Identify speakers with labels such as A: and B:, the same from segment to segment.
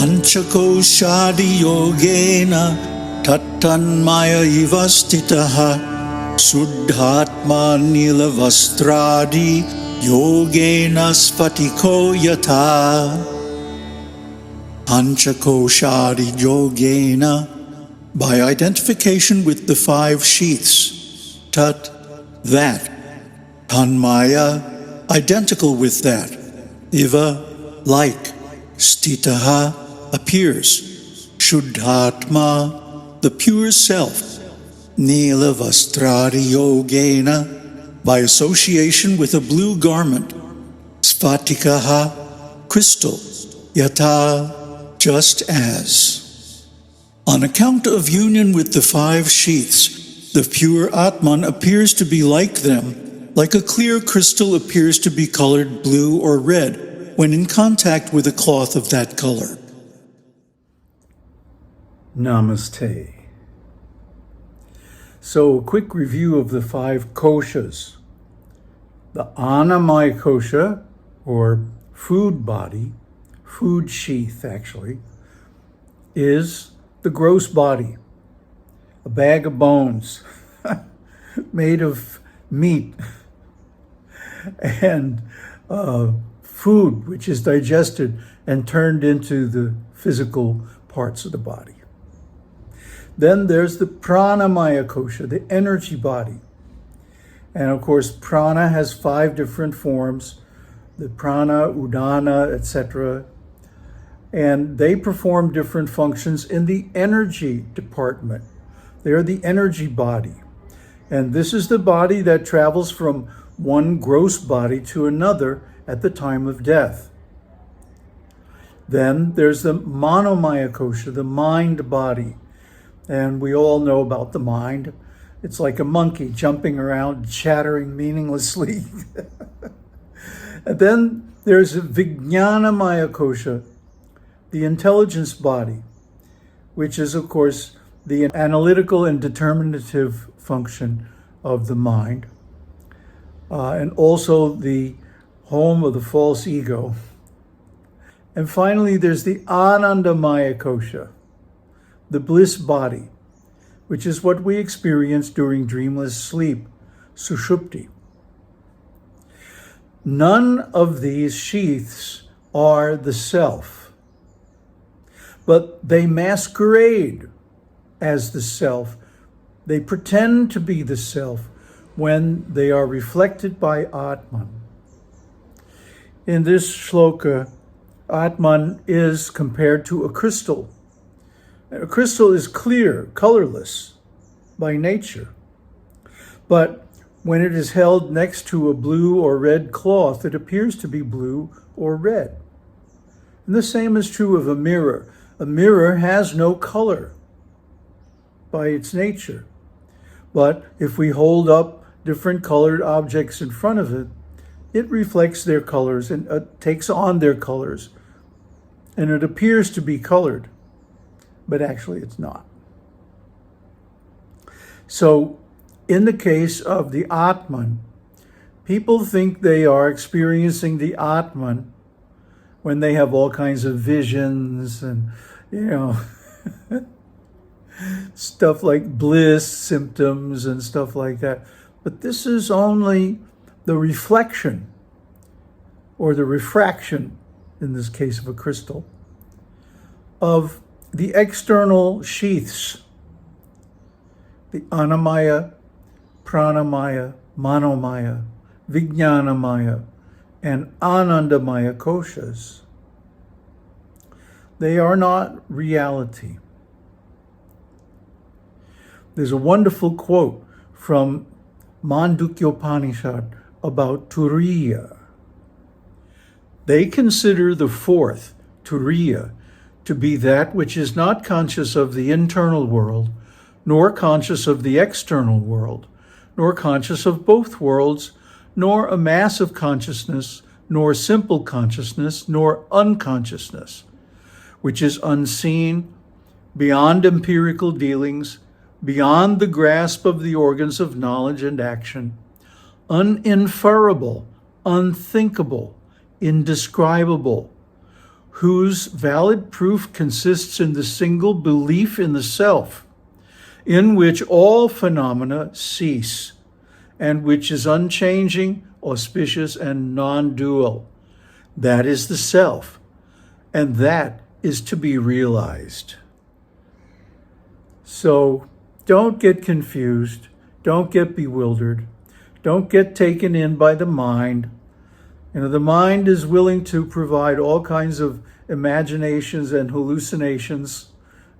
A: Panchakoshadi yogena tattanmaya ivastitaha Suddhatma nilavastradi yogena sphatiko yata Panchakoshadi yogena, by identification with the five sheaths, tat, that, tanmaya, identical with that, iva, like, stitaha, appears, shuddhatma, the pure self, nilavastradi yogena, by association with a blue garment, sphatikaha, crystal, yata, just as. On account of union with the five sheaths, the pure Ātman appears to be like them, like a clear crystal appears to be colored blue or red when in contact with a cloth of that color.
B: Namaste. So, a quick review of the five koshas. The Annamaya kosha, or food body, food sheath actually, is the gross body, a bag of bones made of meat and food which is digested and turned into the physical parts of the body. Then there's the pranamaya kosha, the energy body. And of course, prana has 5 different forms, the prana, udana, etc. And they perform different functions in the energy department. They're the energy body. And this is the body that travels from one gross body to another at the time of death. Then there's the manomaya kosha, the mind body. And we all know about the mind. It's like a monkey jumping around, chattering meaninglessly. And then there's a vijnanamaya kosha, the intelligence body, which is, of course, the analytical and determinative function of the mind, and also the home of the false ego. And finally, there's the anandamaya kosha, the bliss body, which is what we experience during dreamless sleep, sushupti. None of these sheaths are the self, but they masquerade as the self. They pretend to be the self when they are reflected by Ātman. In this shloka, Ātman is compared to a crystal. A crystal is clear, colorless by nature. But when it is held next to a blue or red cloth, it appears to be blue or red. And the same is true of a mirror. A mirror has no color by its nature. But if we hold up different colored objects in front of it, it reflects their colors and takes on their colors. And it appears to be colored, but actually it's not. So, in the case of the Ātman, people think they are experiencing the Ātman when they have all kinds of visions and, stuff like bliss symptoms and stuff like that. But this is only the reflection, or the refraction, in this case of a crystal, of the external sheaths, the Annamaya, Pranamaya, Manomaya, Vijnanamaya, and Anandamaya koshas. They are not reality. There's a wonderful quote from Mandukya about Turiya. They consider the fourth, Turiya, to be that which is not conscious of the internal world, nor conscious of the external world, nor conscious of both worlds, nor a mass of consciousness, nor simple consciousness, nor unconsciousness, which is unseen, beyond empirical dealings, beyond the grasp of the organs of knowledge and action, uninferable, unthinkable, indescribable, whose valid proof consists in the single belief in the self, in which all phenomena cease, and which is unchanging, auspicious, and non-dual. That is the self, and that is to be realized. So don't get confused, don't get bewildered, don't get taken in by the mind. The mind is willing to provide all kinds of imaginations and hallucinations,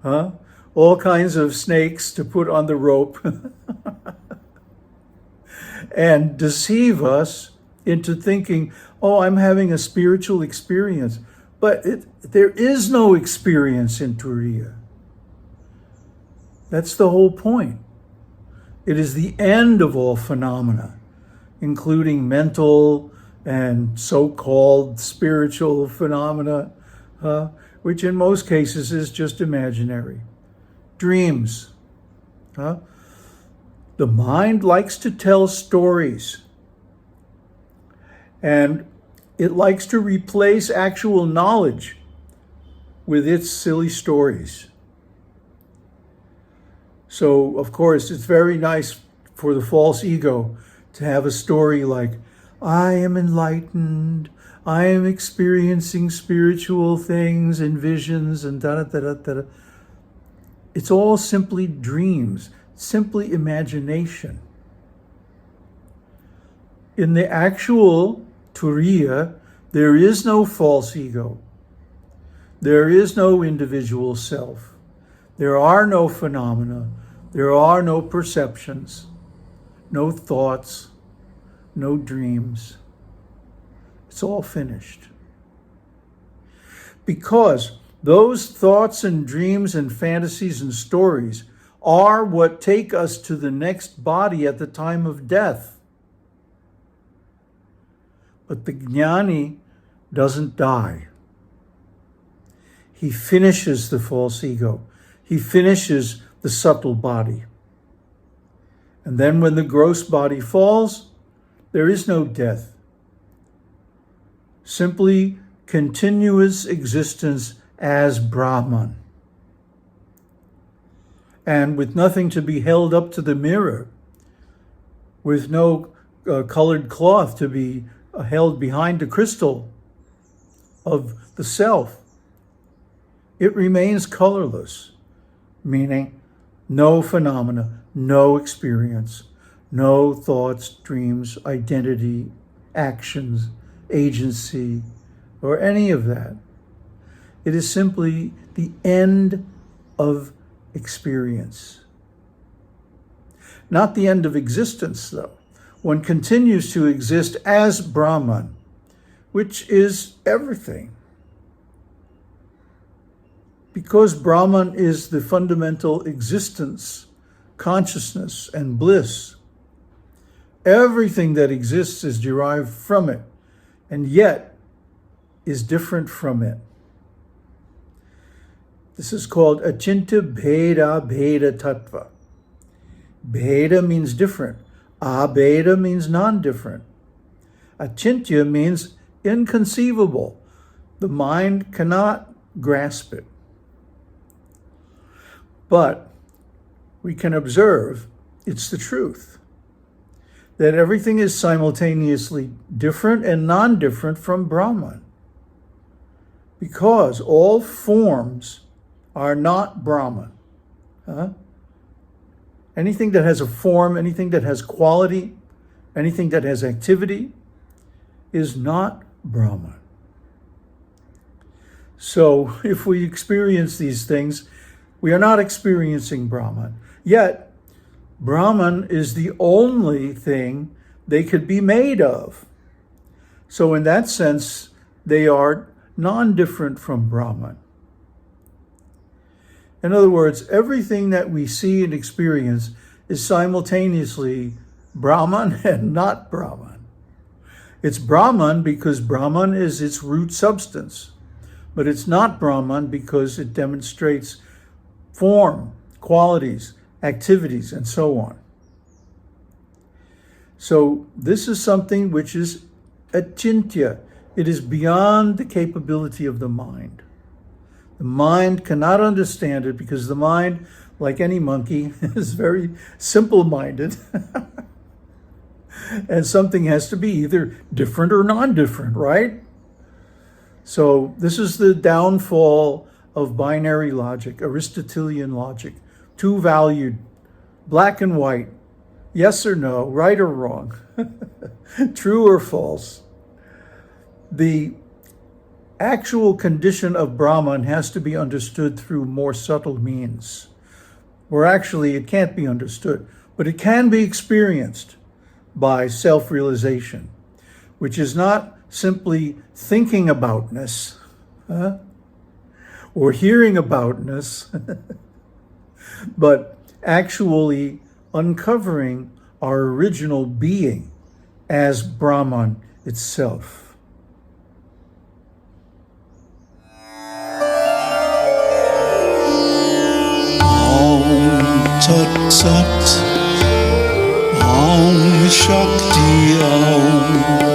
B: all kinds of snakes to put on the rope and deceive us into thinking, oh, I'm having a spiritual experience. But there is no experience in Turiya. That's the whole point. It is the end of all phenomena, including mental and so-called spiritual phenomena, which in most cases is just imaginary. Dreams. The mind likes to tell stories, and it likes to replace actual knowledge with its silly stories. So, of course, it's very nice for the false ego to have a story like, I am enlightened, I am experiencing spiritual things and visions and da-da-da-da-da. It's all simply dreams, simply imagination. In the actual Turiya, there is no false ego. There is no individual self. There are no phenomena. There are no perceptions, no thoughts, no dreams. It's all finished. Because those thoughts and dreams and fantasies and stories are what take us to the next body at the time of death. But the jnani doesn't die. He finishes the false ego. He finishes the subtle body. And then when the gross body falls, there is no death. Simply continuous existence as Brahman. And with nothing to be held up to the mirror, with no colored cloth to be held behind the crystal of the self, it remains colorless, meaning no phenomena, no experience, no thoughts, dreams, identity, actions, agency, or any of that. It is simply the end of experience. Not the end of existence, though. One continues to exist as Brahman, which is everything. Because Brahman is the fundamental existence, consciousness, and bliss, everything that exists is derived from it, and yet is different from it. This is called Achintya Bheda Bheda Tattva. Bheda means different. Abheda means non-different. Achintya means inconceivable. The mind cannot grasp it. But we can observe it's the truth that everything is simultaneously different and non-different from Brahman, because all forms are not Brahman. Anything that has a form, anything that has quality, anything that has activity is not Brahman. So if we experience these things, we are not experiencing Brahman. Yet, Brahman is the only thing they could be made of. So in that sense, they are non-different from Brahman. In other words, everything that we see and experience is simultaneously Brahman and not Brahman. It's Brahman because Brahman is its root substance, but it's not Brahman because it demonstrates form, qualities, activities, and so on. So this is something which is achintya. It is beyond the capability of the mind. The mind cannot understand it because the mind, like any monkey, is very simple-minded. And something has to be either different or non-different, right? So this is the downfall of binary logic, Aristotelian logic, two-valued, black and white, yes or no, right or wrong, true or false. The actual condition of Brahman has to be understood through more subtle means, or actually it can't be understood, but it can be experienced by self-realization, which is not simply thinking aboutness, or hearing aboutness, but actually uncovering our original being as Brahman itself.
A: Om Tat Sat, Om Shakti Om.